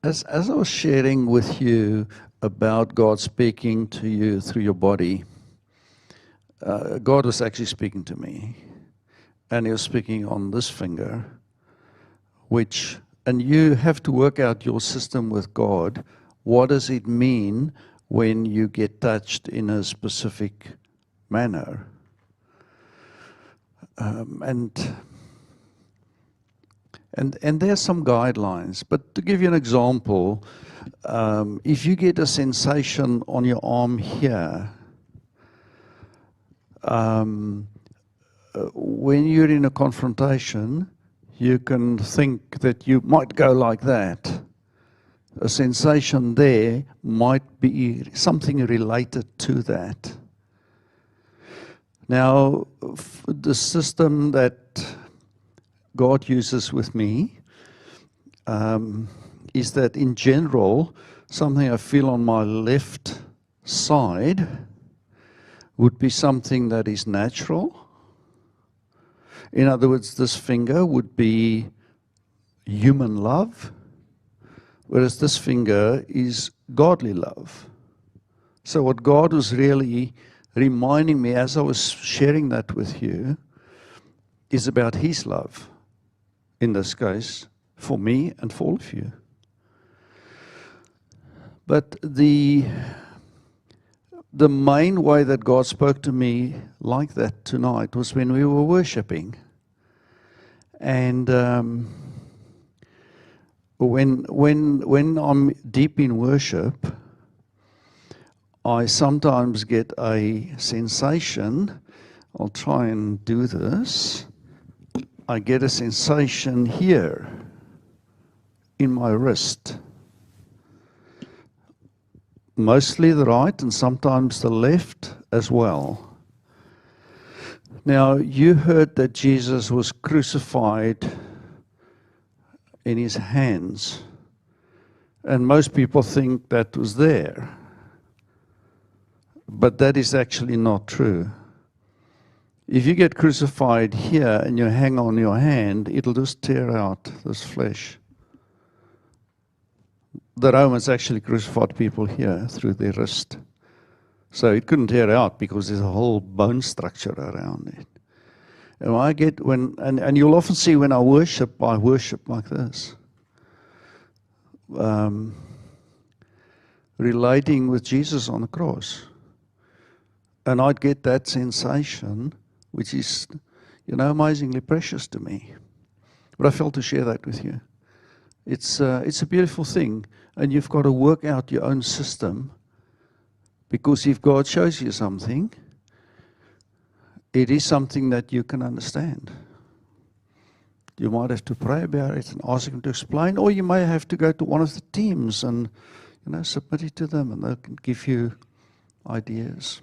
As I was sharing with you about God speaking to you through your body, God was actually speaking to me. And He was speaking on this finger, and you have to work out your system with God. What does it mean when you get touched in a specific manner? And there's some guidelines. But to give you an example, if you get a sensation on your arm here, when you're in a confrontation, you can think that you might go like that. A sensation there might be something related to that. Now, the system that God uses with me is that in general, something I feel on my left side would be something that is natural. In other words, this finger would be human love, whereas this finger is godly love. So what God was really reminding me as I was sharing that with you is about His love, in this case, for me and for all of you. But the main way that God spoke to me like that tonight was when we were worshiping. And when I'm deep in worship, I sometimes get a sensation. I'll try and do this. I get a sensation here in my wrist. Mostly the right and sometimes the left as well. Now, you heard that Jesus was crucified in His hands, and most people think that was there. But that is actually not true. If you get crucified here and you hang on your hand, it'll just tear out this flesh. The Romans actually crucified people here through their wrist. So it couldn't tear out because there's a whole bone structure around it. And you'll often see when I worship like this. Relating with Jesus on the cross. And I'd get that sensation, which is, amazingly precious to me. But I felt to share that with you. It's a beautiful thing, and you've got to work out your own system, because if God shows you something, it is something that you can understand. You might have to pray about it and ask Him to explain, or you may have to go to one of the teams and submit it to them, and they can give you ideas.